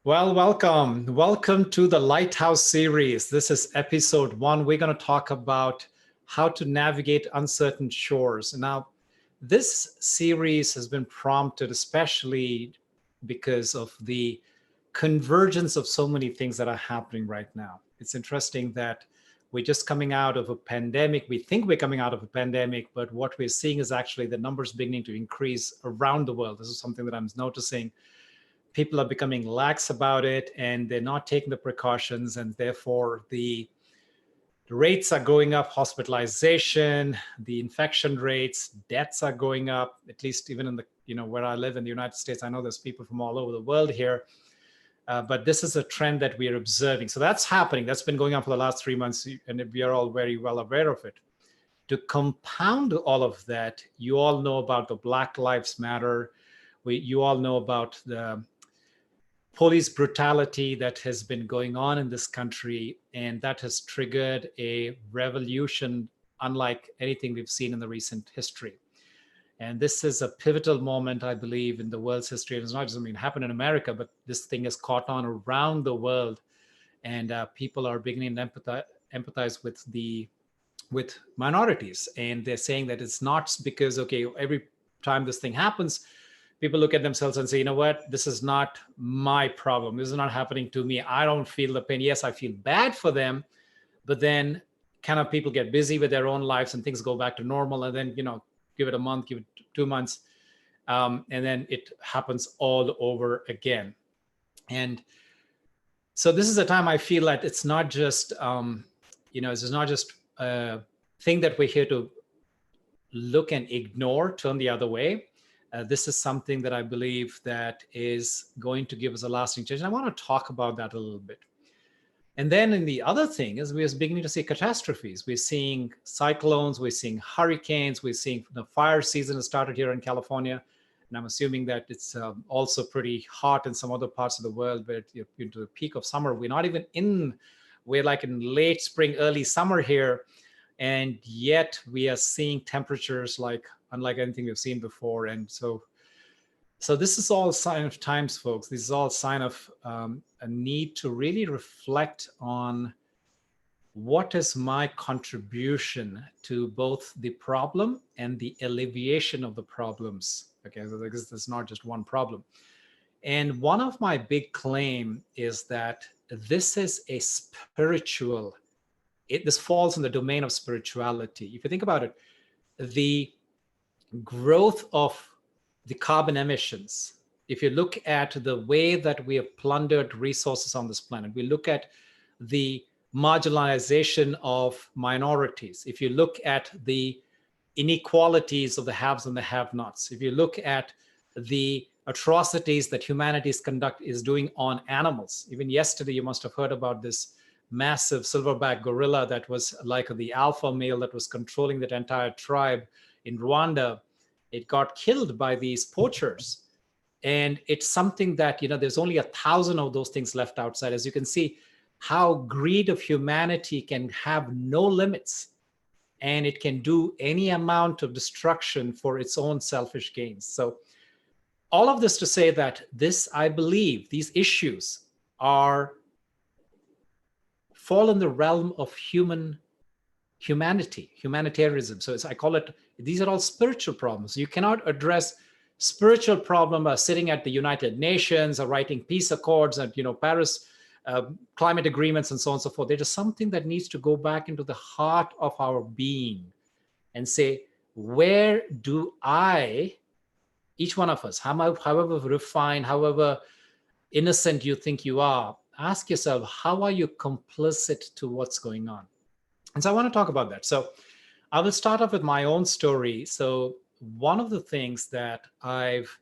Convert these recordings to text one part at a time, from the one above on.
Well, welcome. Welcome to the Lighthouse series. This is episode 1. We're going to talk about how to navigate uncertain shores. Now, this series has been prompted especially because of the convergence of so many things that are happening right now. It's interesting that we're just coming out of a pandemic. We think we're coming out of a pandemic, but what we're seeing is actually the numbers beginning to increase around the world. This is something that I'm noticing. People are becoming lax about it and they're not taking the precautions, and therefore the rates are going up. Hospitalization, the infection rates, deaths are going up, at least even in the, where I live in the United States. I know there's people from all over the world here, but this is a trend that we are observing. So that's happening. That's been going on for the last 3 months, and we are all very well aware of it. To compound all of that, you all know about the Black Lives Matter. You all know about the police brutality that has been going on in this country, and that has triggered a revolution unlike anything we've seen in the recent history. And this is a pivotal moment, I believe, in the world's history. And it's not just, happened in America, but this thing has caught on around the world, and people are beginning to empathize with minorities. And they're saying that it's not because, every time this thing happens, people look at themselves and say, you know what, this is not my problem. This is not happening to me. I don't feel the pain. Yes, I feel bad for them, but then kind of people get busy with their own lives and things go back to normal. And then, give it a month, give it 2 months. And then it happens all over again. And so this is a time I feel that it's not just, this is not just a thing that we're here to look and ignore, turn the other way. This is something that I believe that is going to give us a lasting change. And I want to talk about that a little bit. And then in the other thing is we're beginning to see catastrophes. We're seeing cyclones, we're seeing hurricanes, we're seeing the fire season has started here in California. And I'm assuming that it's also pretty hot in some other parts of the world, but into the peak of summer. We're not even we're like in late spring, early summer here. And yet we are seeing temperatures unlike anything we've seen before. And so this is all a sign of times, folks. This is all a sign of a need to really reflect on what is my contribution to both the problem and the alleviation of the problems. Okay, so there's not just one problem. And one of my big claim is that this is a spiritual, this falls in the domain of spirituality. If you think about it, the growth of the carbon emissions, if you look at the way that we have plundered resources on this planet, we look at the marginalization of minorities, if you look at the inequalities of the haves and the have-nots, if you look at the atrocities that humanity's is doing on animals. Even yesterday, you must have heard about this massive silverback gorilla that was like the alpha male that was controlling that entire tribe in Rwanda. It got killed by these poachers. And it's something that, there's only 1,000 of those things left outside. As you can see, how greed of humanity can have no limits, and it can do any amount of destruction for its own selfish gains. So all of this to say that I believe these issues fall in the realm of humanitarianism. So I call it, these are all spiritual problems. You cannot address spiritual problem by sitting at the United Nations or writing peace accords and, Paris climate agreements and so on and so forth. There is something that needs to go back into the heart of our being and say, where do each one of us, however refined, however innocent you think you are, ask yourself, how are you complicit to what's going on? And so I want to talk about that. So I will start off with my own story. So one of the things that I've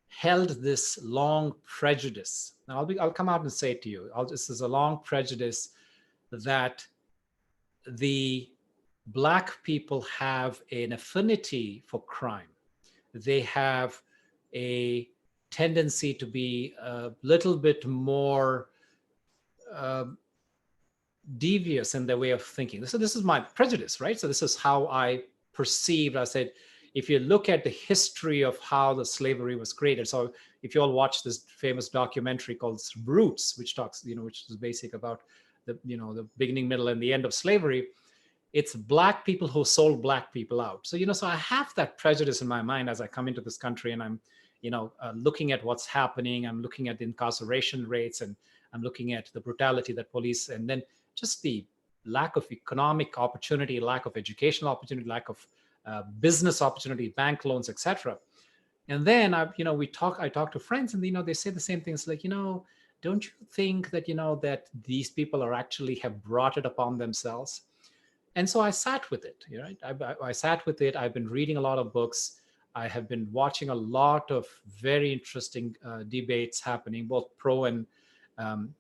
held this long prejudice, now I'll come out and say it to you, this is a long prejudice that the Black people have an affinity for crime. They have a tendency to be a little bit more devious in their way of thinking. So this is my prejudice, right? So this is how I perceived. I said, if you look at the history of how the slavery was created, so if you all watch this famous documentary called Roots, which talks, which is basic about the beginning, middle, and the end of slavery, it's black people who sold black people out. So, so I have that prejudice in my mind as I come into this country, and I'm, looking at what's happening. I'm looking at the incarceration rates, and I'm looking at the brutality that police, and then just the lack of economic opportunity, lack of educational opportunity, lack of business opportunity, bank loans, etc. And then I talk to friends, and they say the same things, like, don't you think that that these people are actually have brought it upon themselves? And so I sat with it. Right? I sat with it. I've been reading a lot of books. I have been watching a lot of very interesting debates happening, both pro and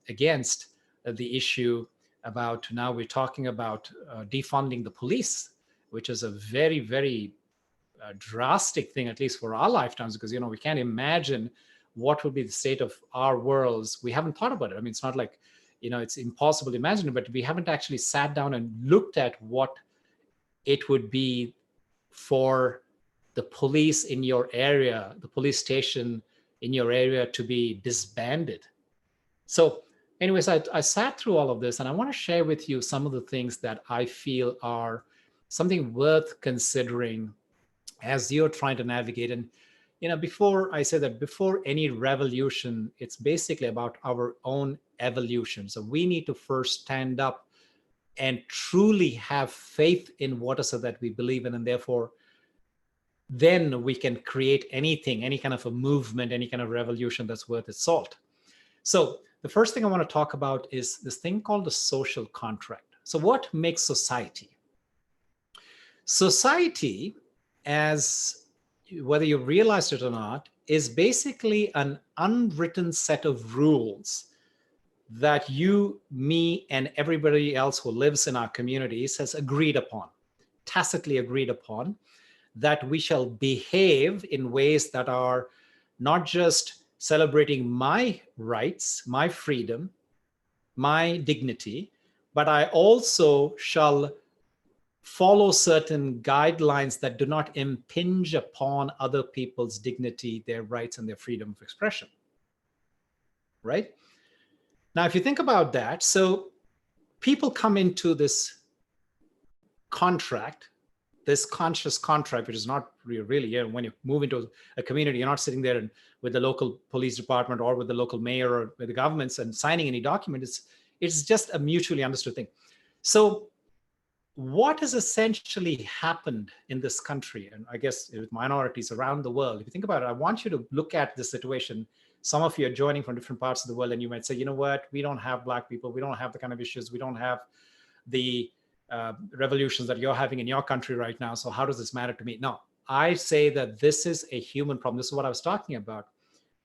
against the issue about, now we're talking about defunding the police, which is a very, very drastic thing, at least for our lifetimes, because, we can't imagine what would be the state of our worlds. We haven't thought about it. I mean, it's not like, it's impossible to imagine, but we haven't actually sat down and looked at what it would be for the police in your area, the police station in your area, to be disbanded. So anyways, I sat through all of this, and I want to share with you some of the things that I feel are something worth considering as you're trying to navigate. And before I say that, before any revolution, it's basically about our own evolution. So we need to first stand up and truly have faith in what is it that we believe in, and therefore then we can create anything, any kind of a movement, any kind of revolution that's worth its salt. So the first thing I want to talk about is this thing called the social contract. So what makes society? Society, as whether you realize it or not, is basically an unwritten set of rules that you, me, and everybody else who lives in our communities has agreed upon, tacitly agreed upon, that we shall behave in ways that are not just celebrating my rights, my freedom, my dignity, but I also shall follow certain guidelines that do not impinge upon other people's dignity, their rights, and their freedom of expression. Right? Now, if you think about that, so people come into this contract, this conscious contract, which is not really, when you move into a community, you're not sitting there with the local police department or with the local mayor or with the governments and signing any document. It's just a mutually understood thing. So what has essentially happened in this country, and I guess with minorities around the world, if you think about it, I want you to look at this situation. Some of you are joining from different parts of the world, and you might say, you know what, we don't have Black people, we don't have the kind of issues, we don't have the revolutions that you're having in your country right now, so how does this matter to me? No, I say that this is a human problem. This is what I was talking about.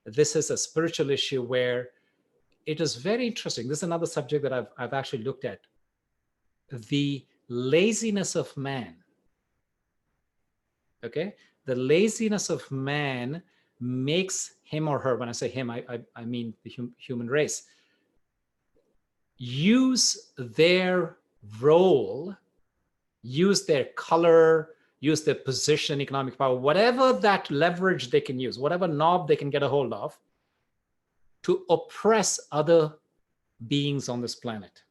This is a spiritual issue where it is very interesting. This is another subject that I've actually looked at. The laziness of man. Okay? The laziness of man makes him or her, when I say him, I mean the human race, use their role, use their color, use their position, economic power, whatever that leverage they can use, whatever knob they can get a hold of, to oppress other beings on this planet.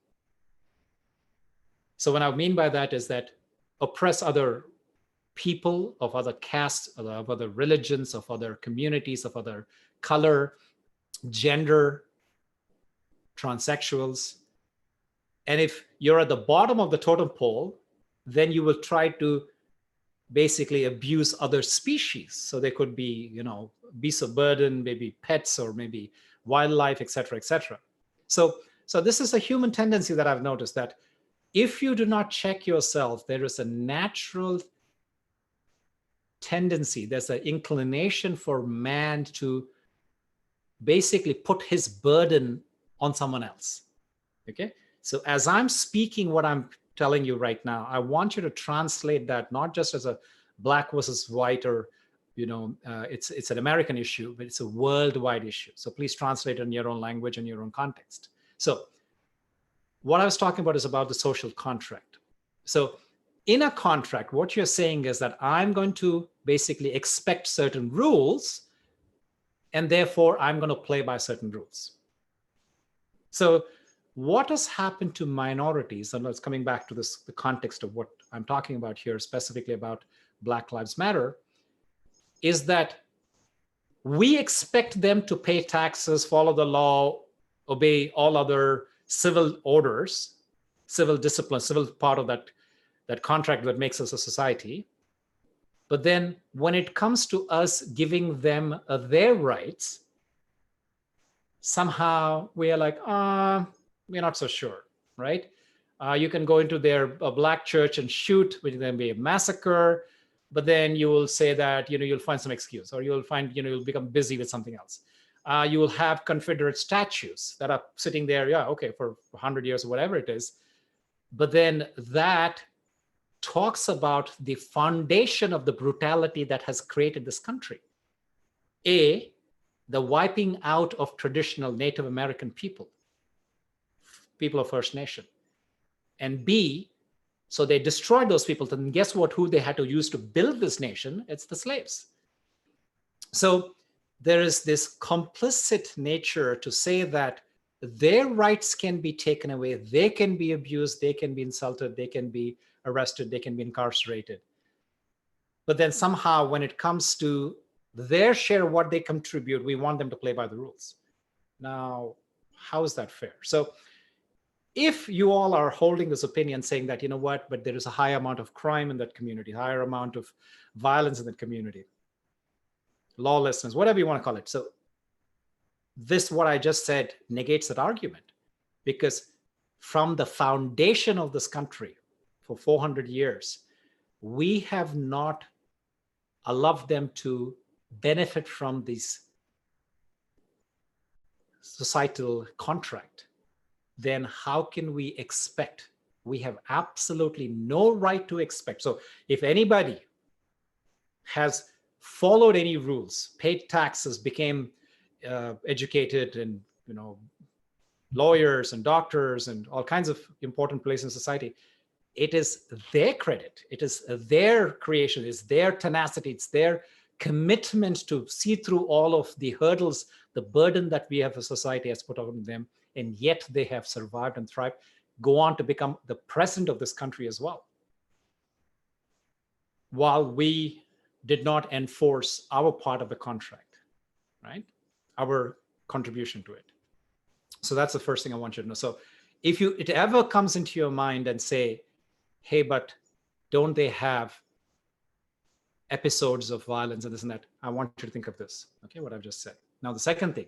So what I mean by that is that oppress other people of other castes, of other religions, of other communities, of other color, gender, transsexuals. And if you're at the bottom of the totem pole, then you will try to basically abuse other species. So they could be, beasts of burden, maybe pets, or maybe wildlife, et cetera, et cetera. So this is a human tendency that I've noticed, that if you do not check yourself, there is a natural tendency, there's an inclination for man to basically put his burden on someone else. Okay? So as I'm speaking what I'm telling you right now, I want you to translate that not just as a Black versus white, or it's an American issue, but it's a worldwide issue. So please translate it in your own language and your own context. So what I was talking about is about the social contract. So in a contract, what you're saying is that I'm going to basically expect certain rules, and therefore I'm going to play by certain rules. So what has happened to minorities, and it's coming back to this, the context of what I'm talking about here, specifically about Black Lives Matter, is that we expect them to pay taxes, follow the law, obey all other civil orders, civil discipline, civil part of that contract that makes us a society. But then when it comes to us giving them their rights, somehow we are like, we're not so sure, right? You can go into their black church and shoot, which then be a massacre, but then you will say that, you'll find some excuse, or you'll find, you'll become busy with something else. You will have Confederate statues that are sitting there, yeah, okay, for 100 years or whatever it is. But then that talks about the foundation of the brutality that has created this country. A, the wiping out of traditional Native American people of First Nation. And B, so they destroyed those people. Then guess what? Who they had to use to build this nation? It's the slaves. So there is this complicit nature to say that their rights can be taken away, they can be abused, they can be insulted, they can be arrested, they can be incarcerated. But then somehow when it comes to their share of what they contribute, we want them to play by the rules. Now, how is that fair? So if you all are holding this opinion saying that, but there is a high amount of crime in that community, higher amount of violence in that community, lawlessness, whatever you want to call it. So this, what I just said, negates that argument, because from the foundation of this country for 400 years, we have not allowed them to benefit from this societal contract. Then how can we expect? We have absolutely no right to expect. So if anybody has followed any rules, paid taxes, became educated, and lawyers and doctors and all kinds of important places in society, it is their credit. It is their creation. It's their tenacity. It's their commitment to see through all of the hurdles, the burden that we have as a society has put on them, and yet they have survived and thrived, go on to become the president of this country as well, while we did not enforce our part of the contract, right? Our contribution to it. So that's the first thing I want you to know. So if it ever comes into your mind and say, hey, but don't they have episodes of violence and this and that, I want you to think of this, okay, what I've just said. Now, the second thing,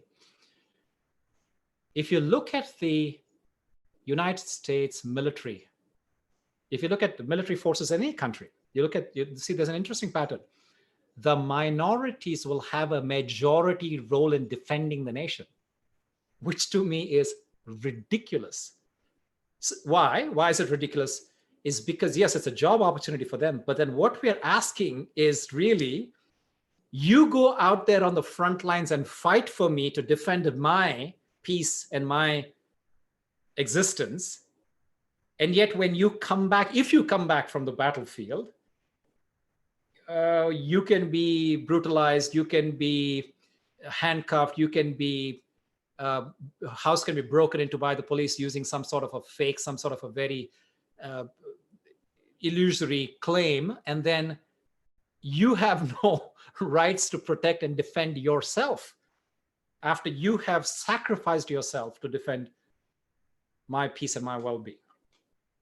if you look at the United States military, if you look at the military forces in any country, you see there's an interesting pattern. The minorities will have a majority role in defending the nation, which to me is ridiculous. So why? Why is it ridiculous? Is because, yes, it's a job opportunity for them. But then what we are asking is really, you go out there on the front lines and fight for me to defend my peace and my existence. And yet when you come back, if you come back from the battlefield, you can be brutalized, you can be handcuffed, you can be, house can be broken into by the police using some sort of a fake, some sort of a very illusory claim. And then you have no rights to protect and defend yourself after you have sacrificed yourself to defend my peace and my well-being.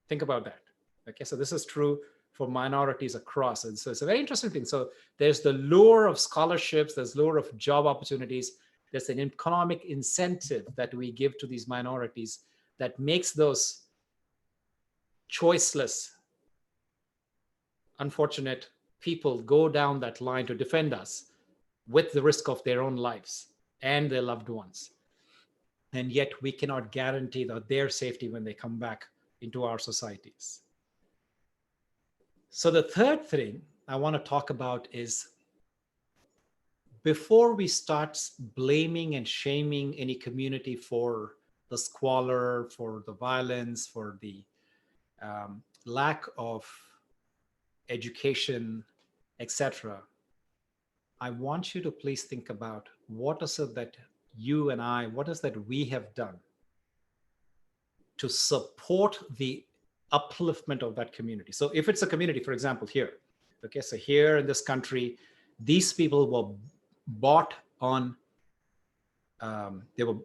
Think about that. Okay, so this is true for minorities across. And so it's a very interesting thing. So there's the lure of scholarships, there's lure of job opportunities, there's an economic incentive that we give to these minorities that makes those choiceless, unfortunate people go down that line to defend us with the risk of their own lives and their loved ones. And yet we cannot guarantee their safety when they come back into our societies. So the third thing I want to talk about is, before we start blaming and shaming any community for the squalor, for the violence, for the lack of education, etc., I want you to please think about what is it that you and I, what is that we have done to support the upliftment of that community. So if it's a community, for example, here, okay, so here in this country, these people were bought on, they were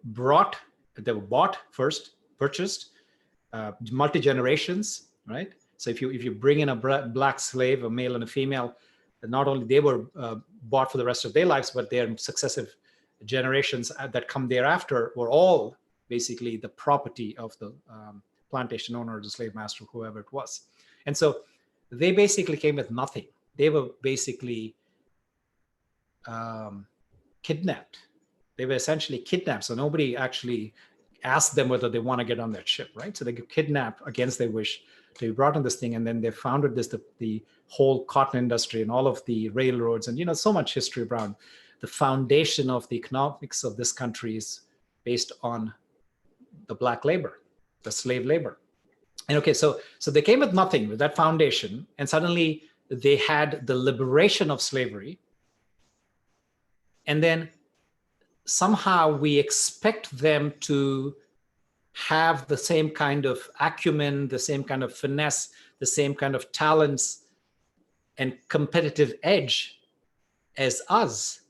bought first, purchased, multi-generations, right? So if you bring in a black slave, a male and a female, not only they were bought for the rest of their lives, but their successive generations that come thereafter were all basically the property of the plantation owner, or the slave master, whoever it was. And so they basically came with nothing. They were basically kidnapped. They were essentially kidnapped. So nobody actually asked them whether they want to get on that ship, right? So they get kidnapped against their wish to be brought on this thing. And then they founded this, the whole cotton industry and all of the railroads and, so much history around the foundation of the economics of this country is based on the black labor, the slave labor. And okay, so they came with nothing, with that foundation, and suddenly they had the liberation of slavery. And then somehow we expect them to have the same kind of acumen, the same kind of finesse, the same kind of talents and competitive edge as us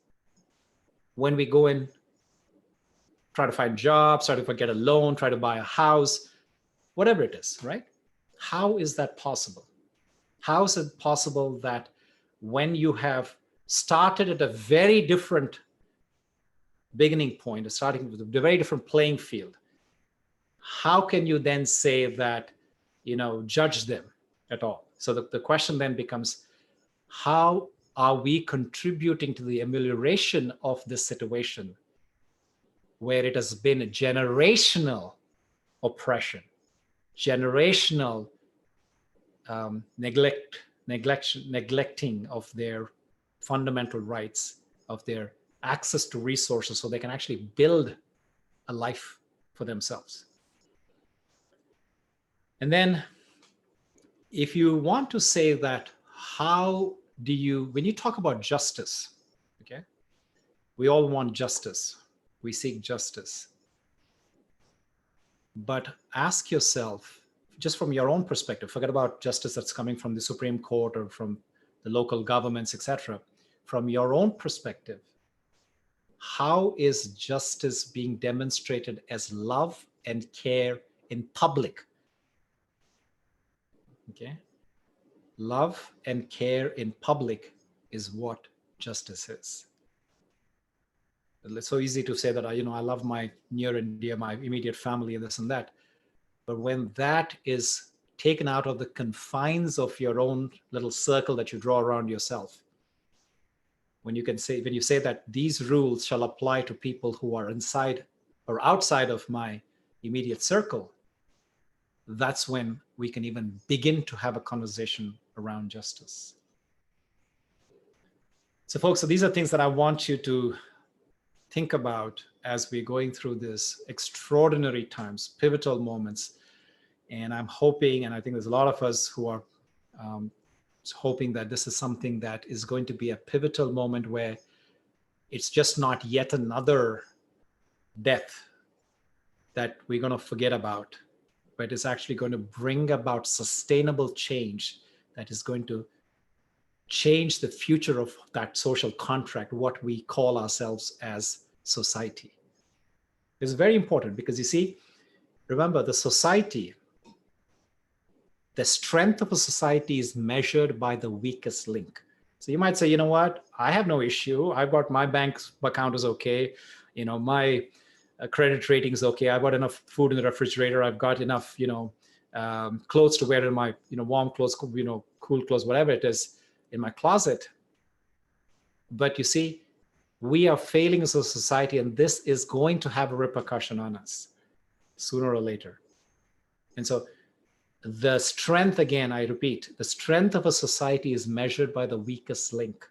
when we go and try to find jobs, try to get a loan, try to buy a house, whatever it is, right? How is that possible? How is it possible that when you have started at a very different beginning point, starting with a very different playing field, how can you then say that, judge them at all? So the question then becomes, how are we contributing to the amelioration of this situation where it has been a generational oppression, generational neglecting of their fundamental rights, of their access to resources, so they can actually build a life for themselves. And then if you want to say that, how do you, when you talk about justice, okay, we all want justice, we seek justice, but ask yourself, just from your own perspective, forget about justice that's coming from the Supreme Court or from the local governments, etc. From your own perspective, how is justice being demonstrated as love and care in public? Okay. Love and care in public is what justice is. It's so easy to say that, I love my near and dear, my immediate family and this and that. But when that is taken out of the confines of your own little circle that you draw around yourself, when you say that these rules shall apply to people who are inside or outside of my immediate circle, that's when we can even begin to have a conversation around justice. So folks, these are things that I want you to think about as we're going through this extraordinary times, pivotal moments. And I'm hoping, and I think there's a lot of us who are hoping that this is something that is going to be a pivotal moment where it's just not yet another death that we're going to forget about, but it's actually going to bring about sustainable change that is going to change the future of that social contract, what we call ourselves as society. It's very important because you see, remember, the society, the strength of a society is measured by the weakest link. So you might say, you know what, I have no issue. I've got my bank account is okay. My credit rating is okay. I've got enough food in the refrigerator. I've got enough, clothes to wear in my, warm clothes, cool clothes, whatever it is in my closet. But you see, we are failing as a society, and this is going to have a repercussion on us sooner or later. And so the strength, again, I repeat, the strength of a society is measured by the weakest link.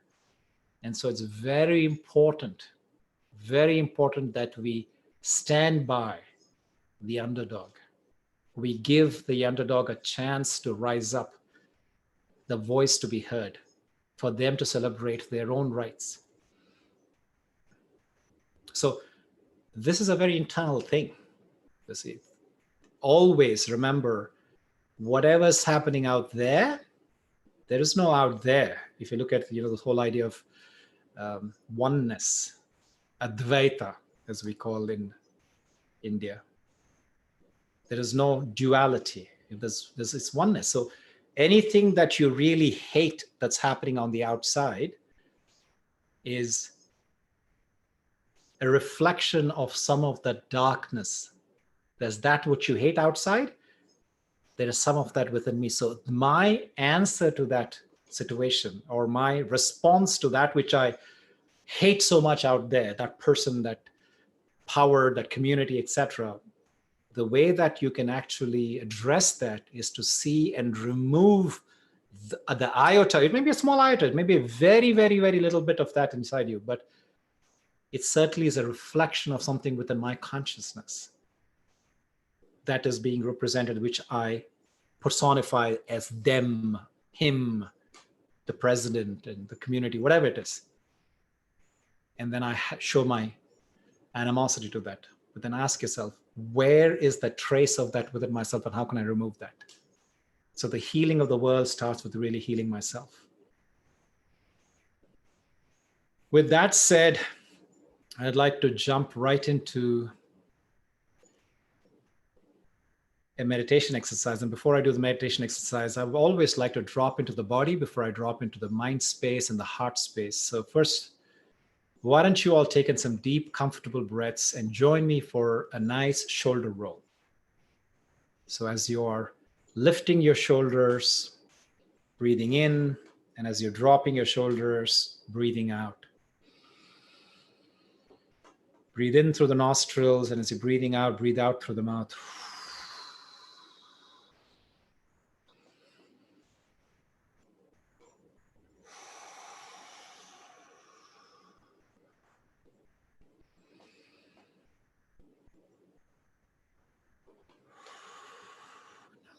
And so it's very important that we stand by the underdog. We give the underdog a chance to rise up, the voice to be heard, for them to celebrate their own rights. So this is a very internal thing. You see, always remember, whatever's happening out there, there is no out there. If you look at the whole idea of oneness, Advaita, as we call in India, there is no duality. There's it's oneness. So anything that you really hate that's happening on the outside is a reflection of some of the darkness. There's that which you hate outside, there is some of that within me. So my answer to that situation, or my response to that which I hate so much out there, that person, that power, that community, etc., the way that you can actually address that is to see and remove the iota. It may be a small iota, it may be a very, very, very little bit of that inside you, but it certainly is a reflection of something within my consciousness that is being represented, which I personify as them, him, the president, and the community, whatever it is. And then I show my animosity to that. But then ask yourself, where is the trace of that within myself, and how can I remove that? So the healing of the world starts with really healing myself. With that said, I'd like to jump right into a meditation exercise. And before I do the meditation exercise, I would always like to drop into the body before I drop into the mind space and the heart space. So first, why don't you all take in some deep, comfortable breaths and join me for a nice shoulder roll. So as you are lifting your shoulders, breathing in, and as you're dropping your shoulders, breathing out. Breathe in through the nostrils, and as you're breathing out, breathe out through the mouth.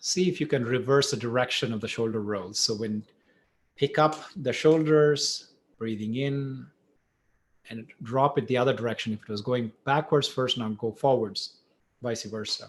See if you can reverse the direction of the shoulder rolls. So when pick up the shoulders, breathing in, and drop it the other direction. If it was going backwards first, now go forwards, vice versa.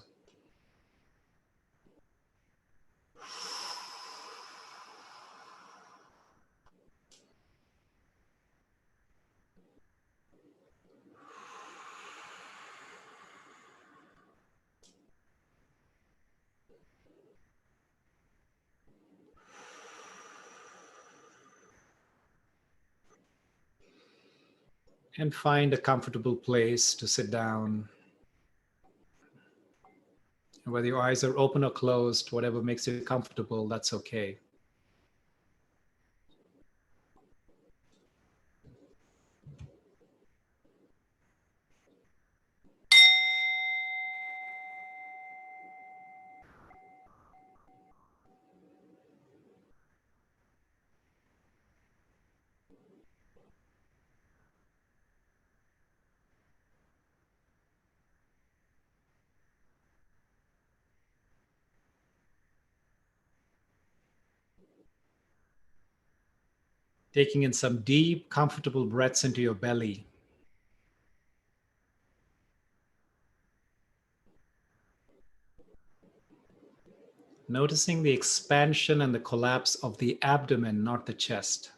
And find a comfortable place to sit down. Whether your eyes are open or closed, whatever makes you comfortable, that's okay. Taking in some deep, comfortable breaths into your belly. Noticing the expansion and the collapse of the abdomen, not the chest.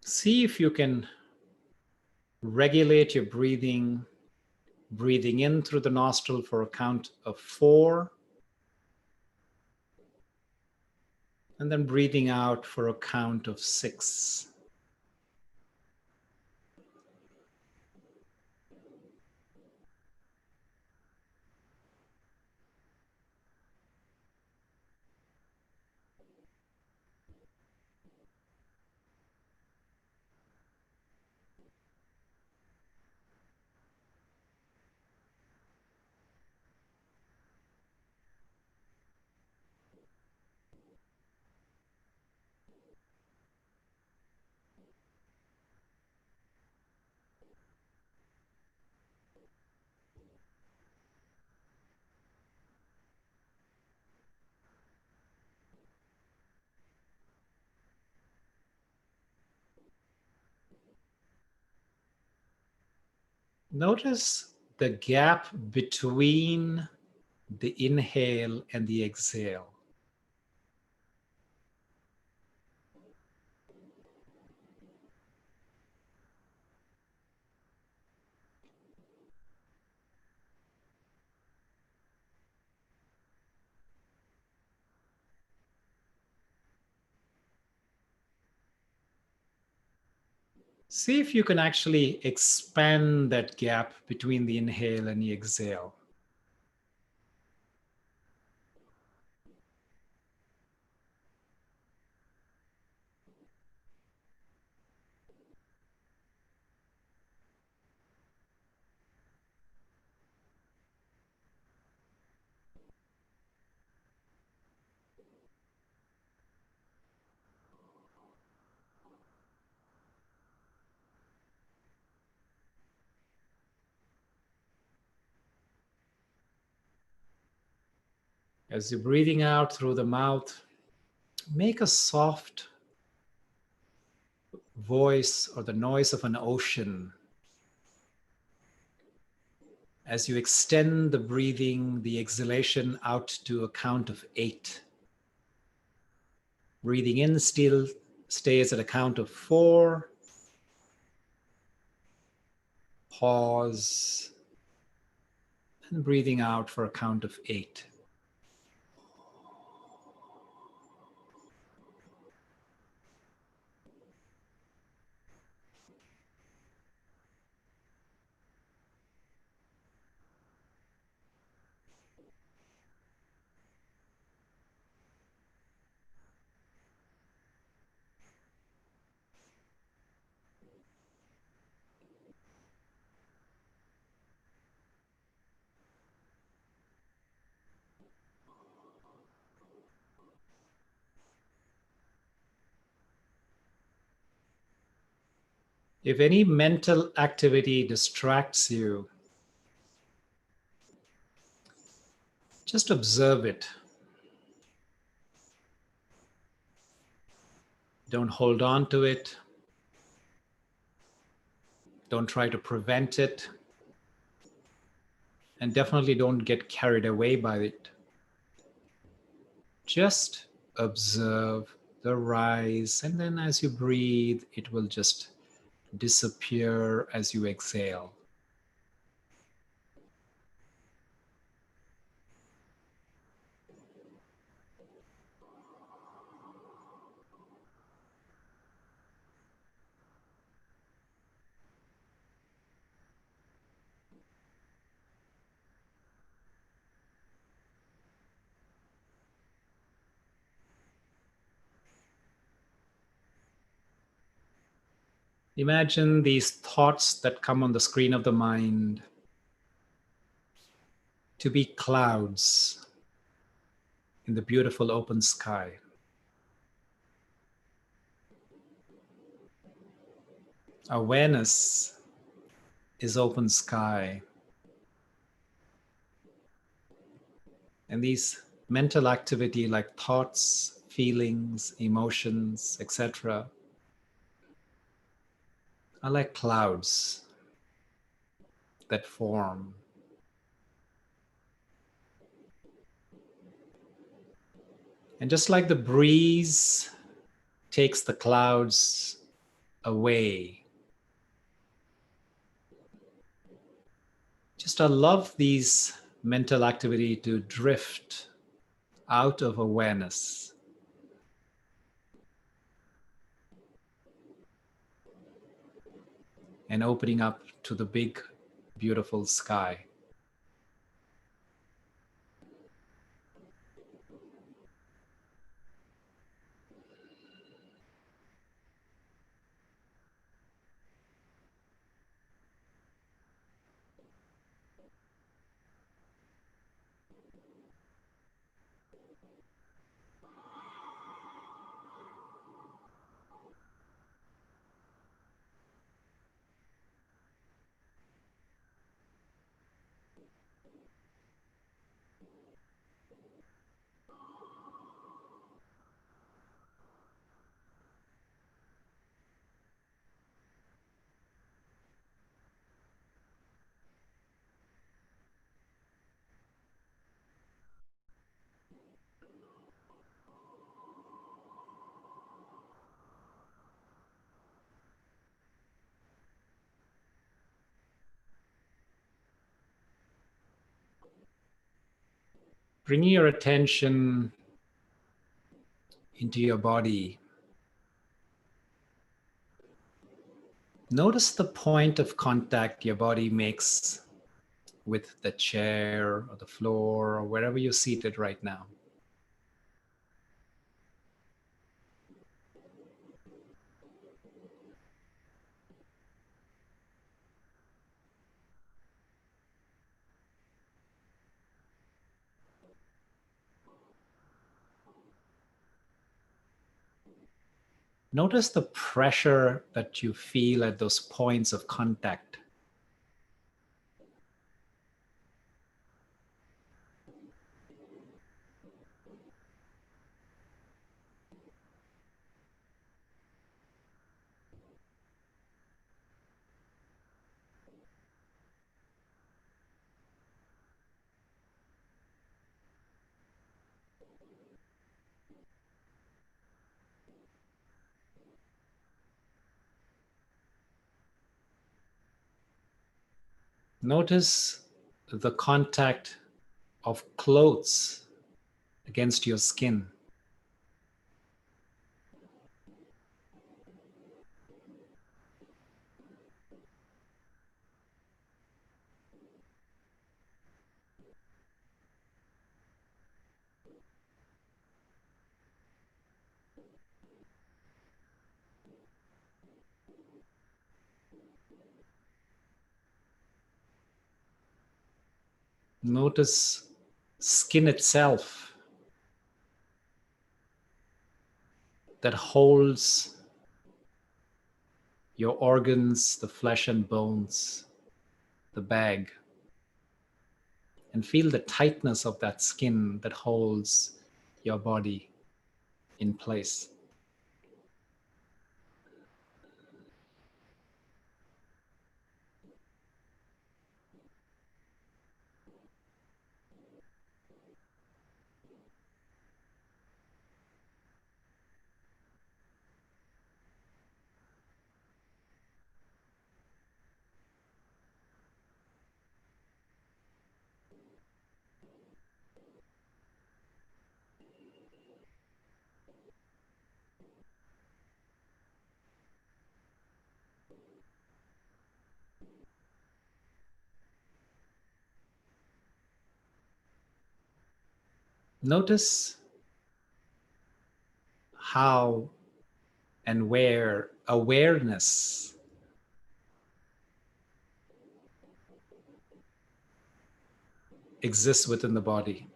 See if you can regulate your breathing, breathing in through the nostril for a count of 4, and then breathing out for a count of 6. Notice the gap between the inhale and the exhale. See if you can actually expand that gap between the inhale and the exhale. As you're breathing out through the mouth, make a soft voice or the noise of an ocean. As you extend the breathing, the exhalation out to a count of 8. Breathing in still stays at a count of 4. Pause. And breathing out for a count of 8. If any mental activity distracts you, just observe it. Don't hold on to it. Don't try to prevent it. And definitely don't get carried away by it. Just observe the rise, and then as you breathe, it will just disappear as you exhale. Imagine these thoughts that come on the screen of the mind to be clouds in the beautiful open sky. Awareness is open sky. And these mental activity like thoughts, feelings, emotions, etc., are like clouds that form. And just like the breeze takes the clouds away, just allow these mental activity to drift out of awareness. And opening up to the big, beautiful sky. Bringing your attention into your body. Notice the point of contact your body makes with the chair or the floor or wherever you're seated right now. Notice the pressure that you feel at those points of contact. Notice the contact of clothes against your skin. Notice skin itself that holds your organs, the flesh and bones, the bag. And feel the tightness of that skin that holds your body in place. Notice how and where awareness exists within the body.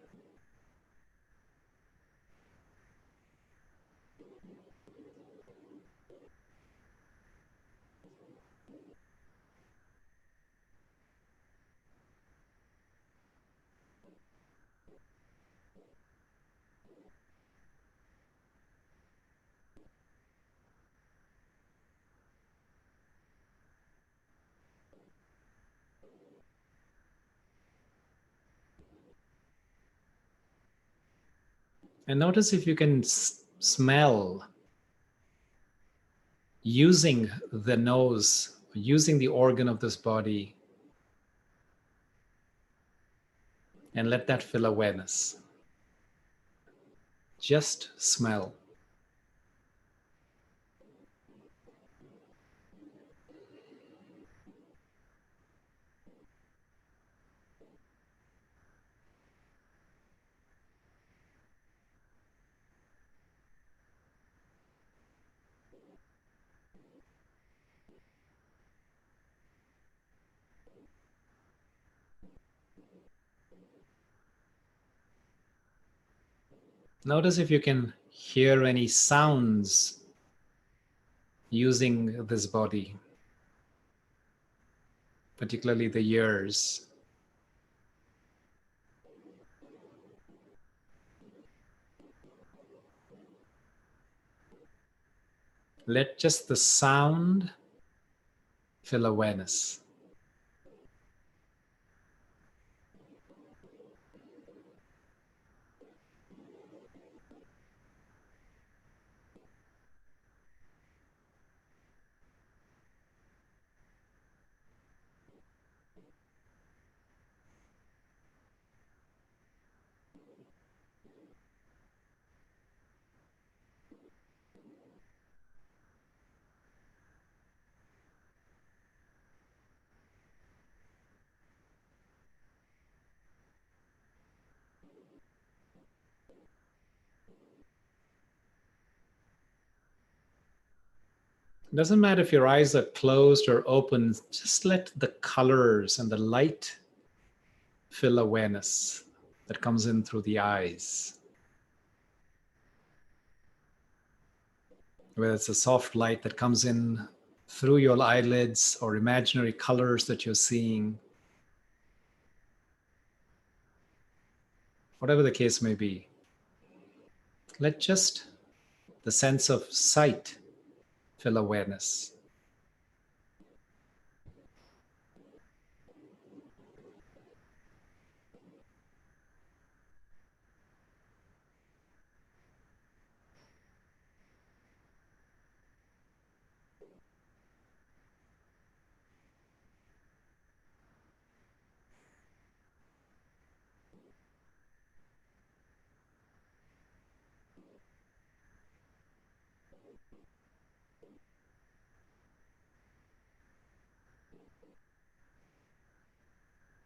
And notice if you can smell using the nose, using the organ of this body, and let that fill awareness. Just smell. Notice if you can hear any sounds using this body, particularly the ears. Let just the sound fill awareness. It doesn't matter if your eyes are closed or open, just let the colors and the light fill awareness that comes in through the eyes. Whether it's a soft light that comes in through your eyelids or imaginary colors that you're seeing, whatever the case may be, let just the sense of sight fill awareness.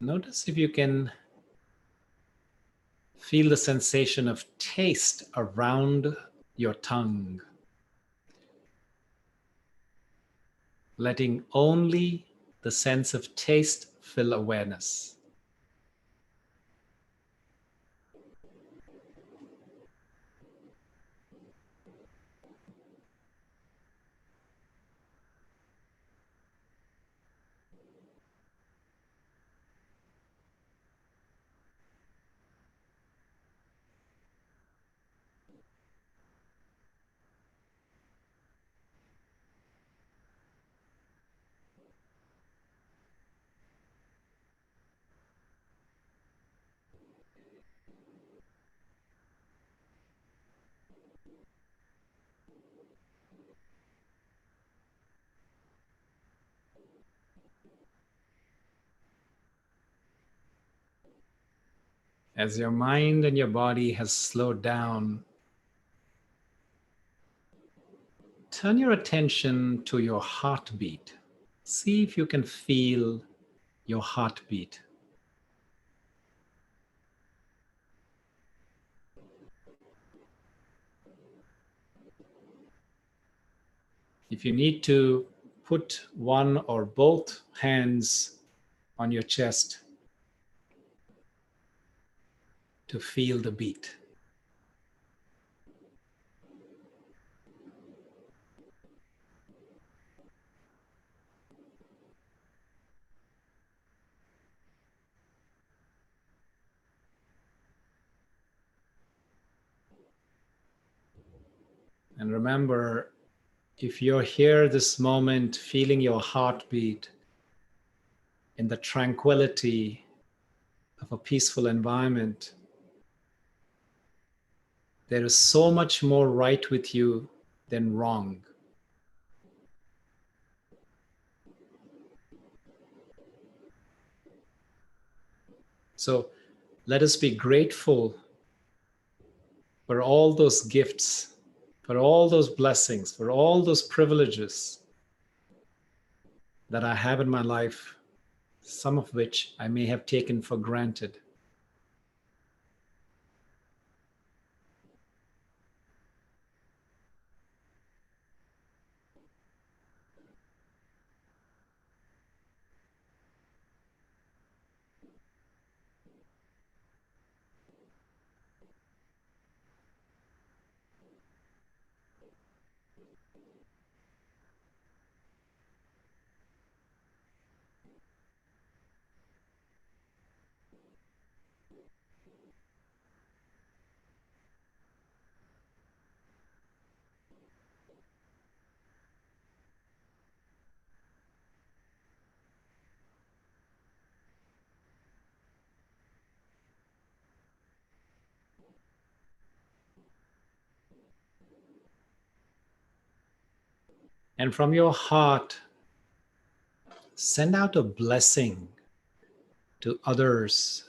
Notice if you can feel the sensation of taste around your tongue, letting only the sense of taste fill awareness. As your mind and your body has slowed down, turn your attention to your heartbeat. See if you can feel your heartbeat. If you need to, put one or both hands on your chest to feel the beat. And remember, if you're here this moment feeling your heartbeat in the tranquility of a peaceful environment, there is so much more right with you than wrong. So let us be grateful for all those gifts, for all those blessings, for all those privileges that I have in my life, some of which I may have taken for granted. And from your heart, send out a blessing to others,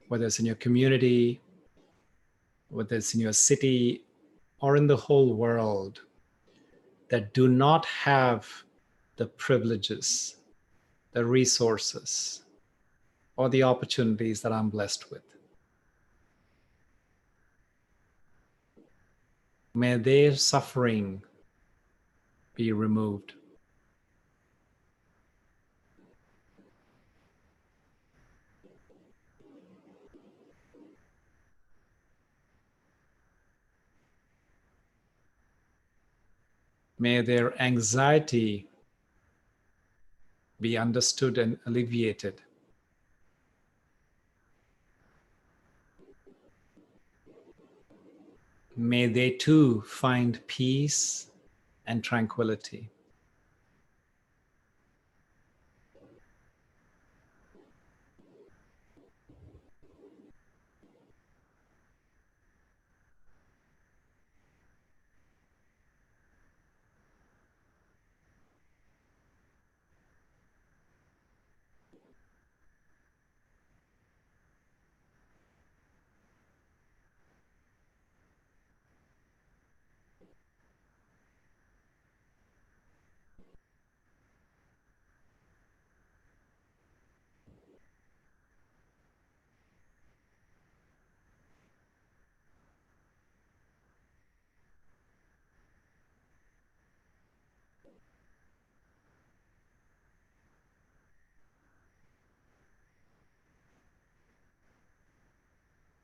whether it's in your community, whether it's in your city, or in the whole world, that do not have the privileges, the resources, or the opportunities that I'm blessed with. May their suffering be removed. May their anxiety be understood and alleviated. May they too find peace and tranquility.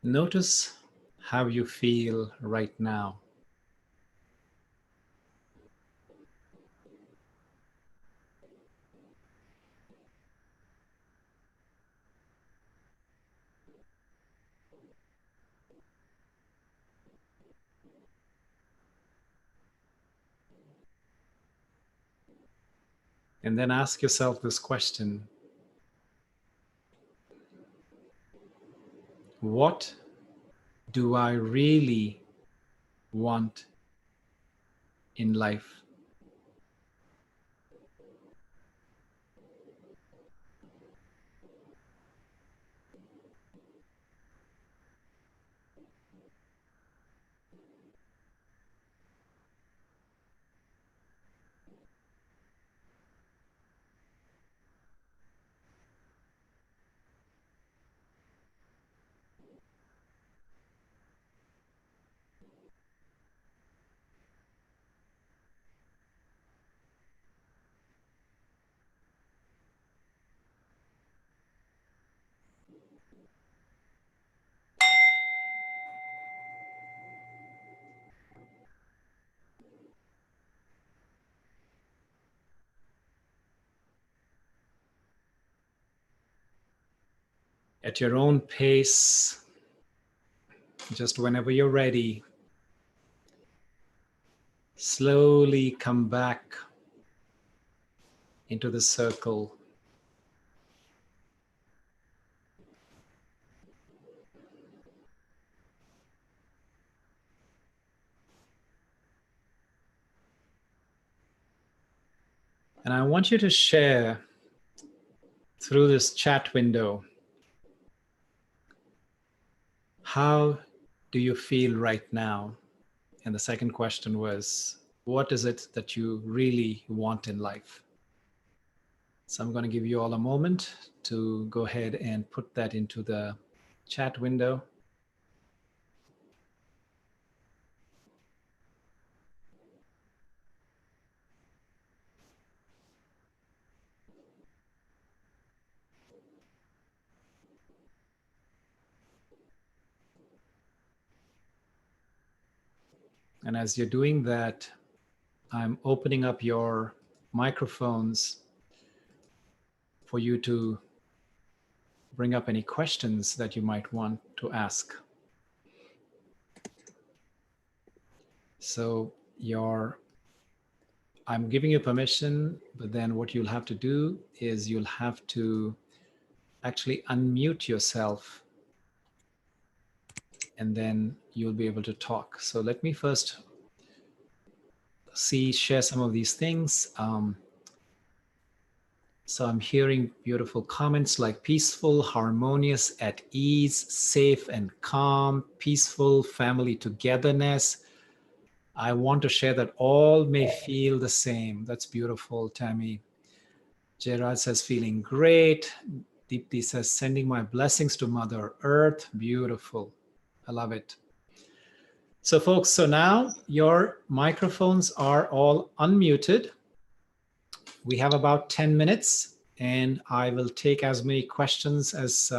Notice how you feel right now. And then ask yourself this question: what do I really want in life? At your own pace, just whenever you're ready, slowly come back into the circle. And I want you to share through this chat window, how do you feel right now? And the second question was, what is it that you really want in life? So I'm going to give you all a moment to go ahead and put that into the chat window. And as you're doing that, I'm opening up your microphones for you to bring up any questions that you might want to ask. So I'm giving you permission, but then what you'll have to do is you'll have to actually unmute yourself, and then you'll be able to talk. So let me first share some of these things. So I'm hearing beautiful comments like peaceful, harmonious, at ease, safe and calm, peaceful, family togetherness. I want to share that all may feel the same. That's beautiful, Tammy. Gerard says, feeling great. Deepti says, sending my blessings to Mother Earth. Beautiful. I love it. So folks, so now your microphones are all unmuted. We have about 10 minutes and I will take as many questions as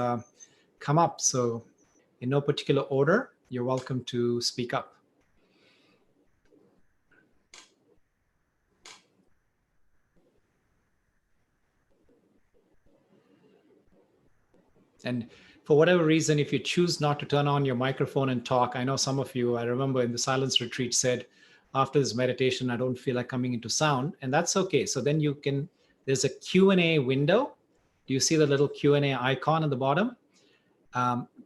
come up. So in no particular order, you're welcome to speak up. And for whatever reason, if you choose not to turn on your microphone and talk, I know some of you, I remember in the silence retreat said, after this meditation, I don't feel like coming into sound, and that's okay. So then you can, there's a Q&A window. Do you see the little Q&A icon at the bottom?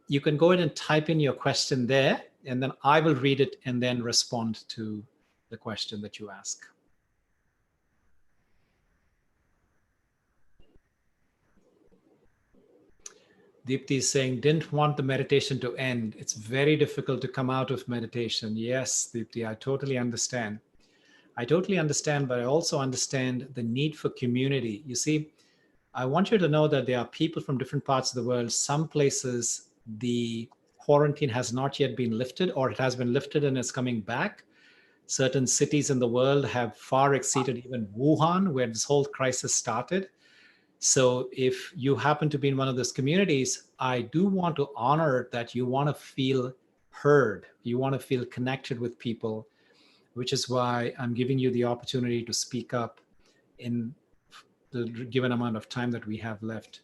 You can go ahead and type in your question there, and then I will read it and then respond to the question that you ask. Deepti is saying, didn't want the meditation to end. It's very difficult to come out of meditation. Yes, Deepti, I totally understand. I totally understand, but I also understand the need for community. You see, I want you to know that there are people from different parts of the world. Some places, the quarantine has not yet been lifted, or it has been lifted and it's coming back. Certain cities in the world have far exceeded even Wuhan, where this whole crisis started. So if you happen to be in one of those communities, I do want to honor that you want to feel heard. You want to feel connected with people, which is why I'm giving you the opportunity to speak up in the given amount of time that we have left.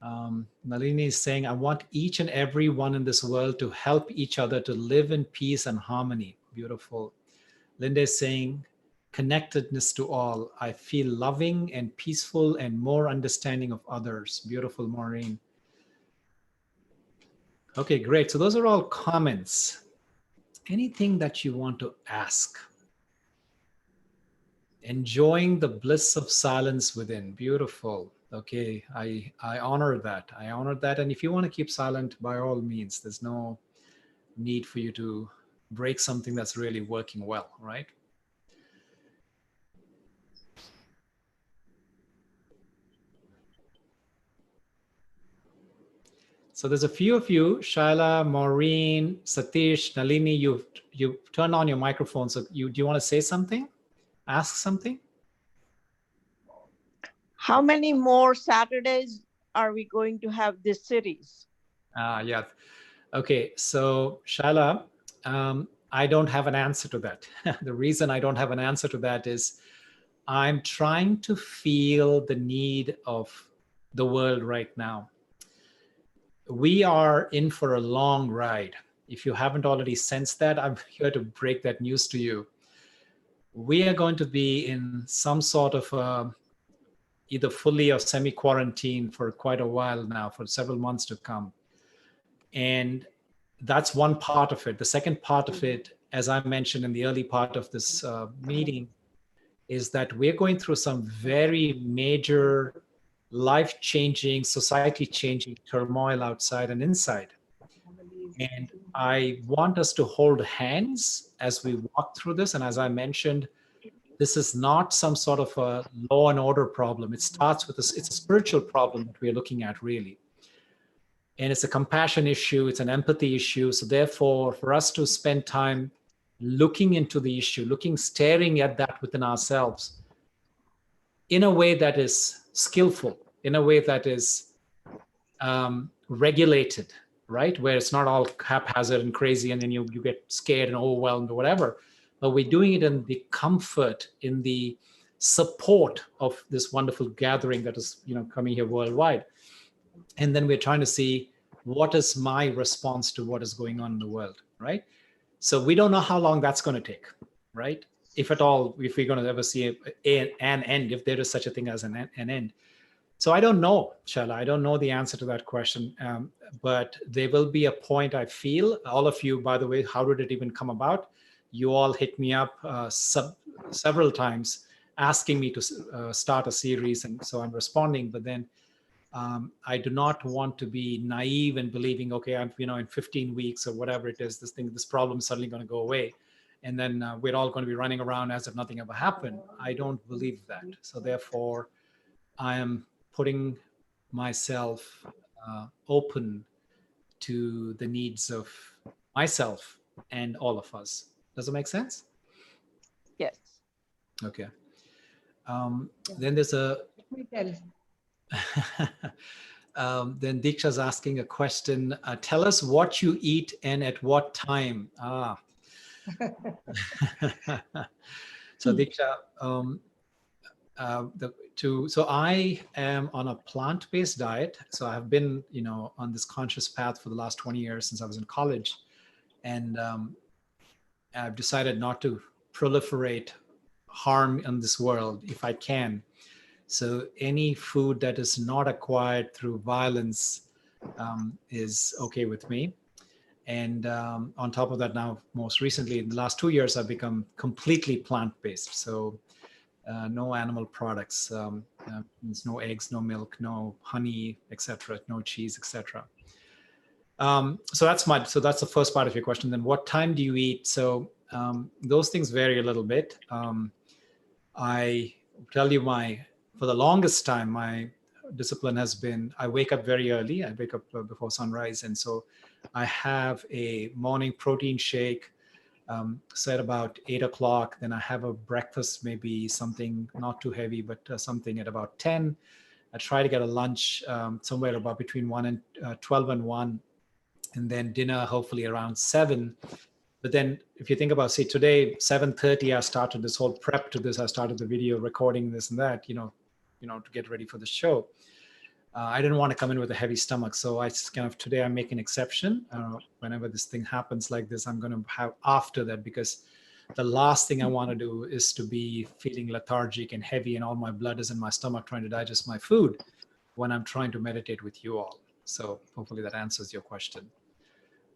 Nalini is saying, I want each and every one in this world to help each other to live in peace and harmony. Beautiful. Linda is saying, connectedness to all. I feel loving and peaceful and more understanding of others. Beautiful, Maureen. Okay, great. So those are all comments. Anything that you want to ask? Enjoying the bliss of silence within. Beautiful. Okay, I honor that. I honor that. And if you want to keep silent, by all means, there's no need for you to break something that's really working well, right? So there's a few of you, Shaila, Maureen, Satish, Nalini, you've turned on your microphone. So do you want to say something? Ask something? How many more Saturdays are we going to have this series? Yeah. Okay. So Shaila, I don't have an answer to that. The reason I don't have an answer to that is I'm trying to feel the need of the world right now. We are in for a long ride. If you haven't already sensed that, I'm here to break that news to you. We are going to be in some sort of either fully or semi-quarantine for quite a while now, for several months to come. And that's one part of it. The second part of it, as I mentioned in the early part of this meeting, is that we're going through some very major life-changing, society-changing turmoil outside and inside. And I want us to hold hands as we walk through this. And as I mentioned, this is not some sort of a law and order problem. It starts with this, it's a spiritual problem that we're looking at, really. And it's a compassion issue, it's an empathy issue. So therefore, for us to spend time looking into the issue, staring at that within ourselves in a way that is skillful, in a way that is regulated, right? Where it's not all haphazard and crazy and then you get scared and overwhelmed or whatever. But we're doing it in the comfort, in the support of this wonderful gathering that is, coming here worldwide. And then we're trying to see what is my response to what is going on in the world, right? So we don't know how long that's going to take, right? If at all, if we're going to ever see an end, if there is such a thing as an end. So I don't know, Shaila. I don't know the answer to that question. But there will be a point, I feel. All of you, by the way, how did it even come about? You all hit me up several times asking me to start a series. And so I'm responding. But then I do not want to be naive and believing, okay, I'm, in 15 weeks or whatever it is, this problem is suddenly going to go away. And then we're all going to be running around as if nothing ever happened. I don't believe that. So therefore, I am putting myself open to the needs of myself and all of us. Does it make sense? Yes. Okay. Then there's a Let me tell. then Diksha's asking a question. Tell us what you eat and at what time. So Diksha, so I am on a plant-based diet. So I've been, on this conscious path for the last 20 years since I was in college, and I've decided not to proliferate harm in this world if I can. So any food that is not acquired through violence is okay with me. And on top of that, now most recently in the last 2 years, I've become completely plant-based. So no animal products, means no eggs, no milk, no honey, etc., no cheese, etc. So that's the first part of your question. Then what time do you eat? So those things vary a little bit. I tell you, for the longest time, my discipline has been, I wake up very early. I wake up before sunrise. And so I have a morning protein shake, set about 8 o'clock. Then I have a breakfast, maybe something not too heavy, but something at about 10. I try to get a lunch somewhere about between 12 and 1. And then dinner, hopefully around 7. But then if you think about, say, today, 7:30, I started this whole prep to this. I started the video recording this and that, to get ready for the show. I didn't want to come in with a heavy stomach. So today I make an exception. Whenever this thing happens like this, I'm going to have after that, because the last thing I want to do is to be feeling lethargic and heavy and all my blood is in my stomach trying to digest my food when I'm trying to meditate with you all. So hopefully that answers your question.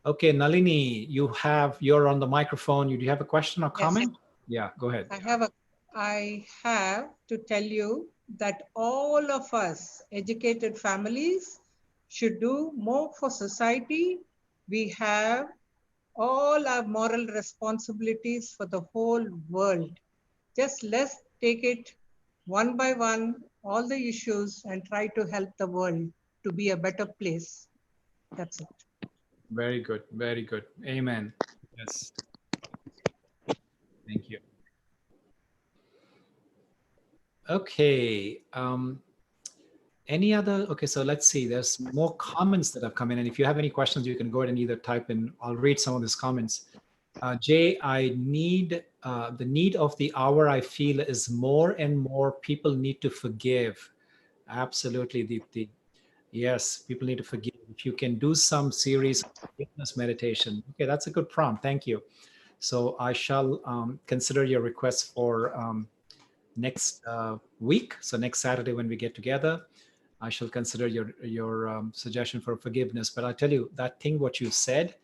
Okay, Nalini, you're on the microphone. Do you have a question or comment? Yes. Yeah, go ahead. I have to tell you that all of us educated families should do more for society. We have all our moral responsibilities for the whole world. Just let's take it one by one, all the issues, and try to help the world to be a better place. That's it. Very good. Very good. Amen. Yes. Thank you. Okay. Any other? Okay, so let's see. There's more comments that have come in. And if you have any questions, you can go ahead and either type in. I'll read some of these comments. Jay, the need of the hour, I feel, is more and more people need to forgive. Absolutely, Deepti. Yes, people need to forgive. If you can do some series of forgiveness meditation. Okay, that's a good prompt. Thank you. So I shall consider your request for next week. So next Saturday when we get together, I shall consider your suggestion for forgiveness. But I tell you, that thing what you said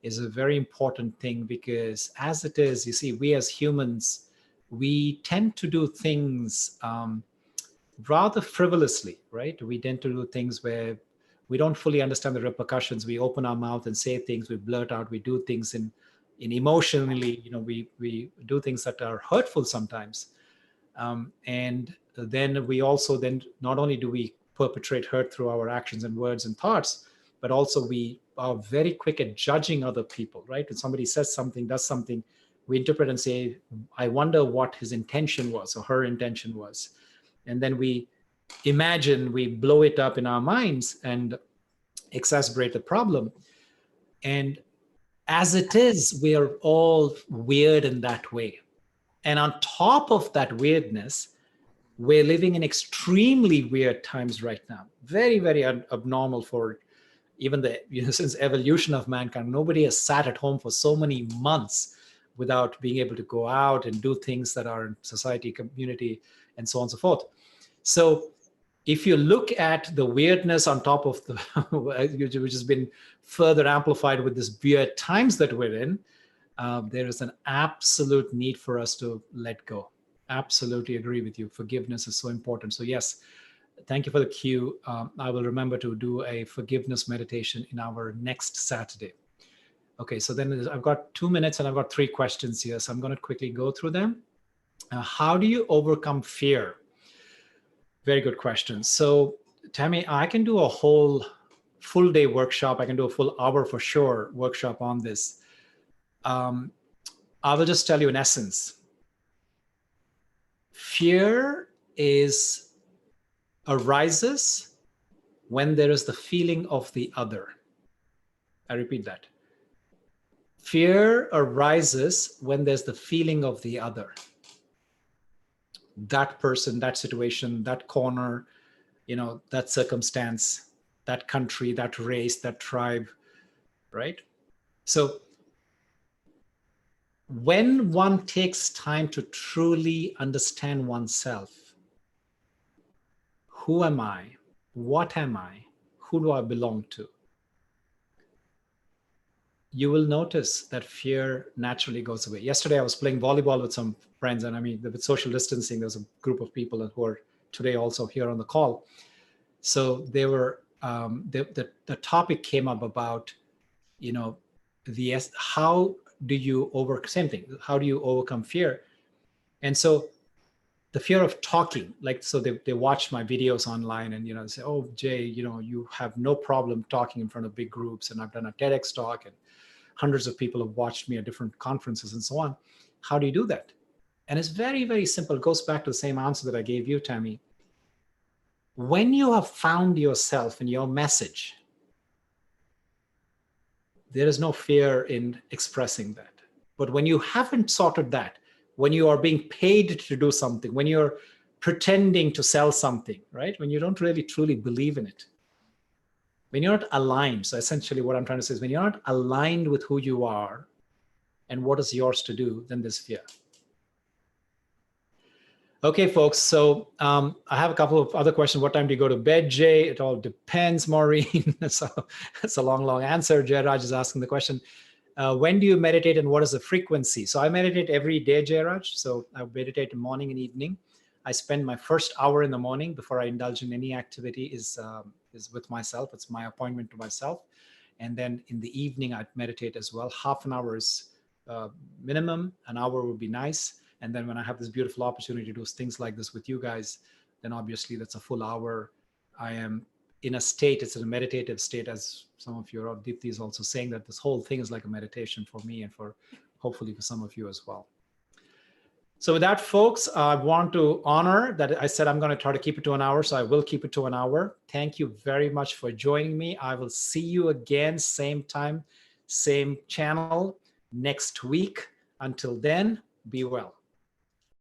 is a very important thing, because as it is, you see, we as humans, we tend to do things rather frivolously, right? We tend to do things where we don't fully understand the repercussions. We open our mouth and say things, we blurt out, we do things in emotionally, we do things that are hurtful sometimes. And then we also not only do we perpetrate hurt through our actions and words and thoughts, but also we are very quick at judging other people, right? When somebody says something, does something, we interpret and say, I wonder what his intention was or her intention was. And then we imagine, we blow it up in our minds and exacerbate the problem. And as it is, we are all weird in that way. And on top of that weirdness, we're living in extremely weird times right now. Very, very abnormal for even since evolution of mankind. Nobody has sat at home for so many months without being able to go out and do things that are in society, community, and so on and so forth. So if you look at the weirdness on top of which has been further amplified with this weird times that we're in, there is an absolute need for us to let go. Absolutely agree with you. Forgiveness is so important. So yes, thank you for the cue. I will remember to do a forgiveness meditation in our next Saturday. Okay, so then I've got 2 minutes and I've got 3 questions here. So I'm going to quickly go through them. How do you overcome fear? Very good question. So Tammy, I can do a whole full day workshop. I can do a full hour for sure workshop on this. I will just tell you in essence. Fear arises when there is the feeling of the other. I repeat that. Fear arises when there's the feeling of the other. That person, that situation, that corner, that circumstance, that country, that race, that tribe, right? So when one takes time to truly understand oneself, who am I? What am I? Who do I belong to? You will notice that fear naturally goes away. Yesterday, I was playing volleyball with some friends, and with social distancing, there's a group of people who are today also here on the call. So they were, the topic came up about, how do you same thing, how do you overcome fear? And so the fear of talking, so they watch my videos online and, they say, oh, Jay, you have no problem talking in front of big groups. And I've done a TEDx talk and hundreds of people have watched me at different conferences and so on. How do you do that? And it's very, very simple. It goes back to the same answer that I gave you, Tammy. When you have found yourself and your message, there is no fear in expressing that. But when you haven't sorted that, when you are being paid to do something, when you're pretending to sell something, right? When you don't really truly believe in it, when you're not aligned. So essentially what I'm trying to say is when you're not aligned with who you are and what is yours to do, then there's fear. Okay, folks. So I have a couple of other questions. What time do you go to bed, Jay? It all depends, Maureen. So it's a long, long answer. Jairaj is asking the question. When do you meditate and what is the frequency? So I meditate every day, Jairaj. So I meditate morning and evening. I spend my first hour in the morning before I indulge in any activity is with myself. It's my appointment to myself. And then in the evening, I meditate as well. Half an hour is minimum. An hour would be nice. And then when I have this beautiful opportunity to do things like this with you guys, then obviously that's a full hour. I am in a state, it's a meditative state, as some of you, or Deepthi is also saying that this whole thing is like a meditation for me and for hopefully for some of you as well. So with that, folks, I want to honor that I said I'm going to try to keep it to an hour, so I will keep it to an hour. Thank you very much for joining me. I will see you again, same time, same channel next week. Until then, be well.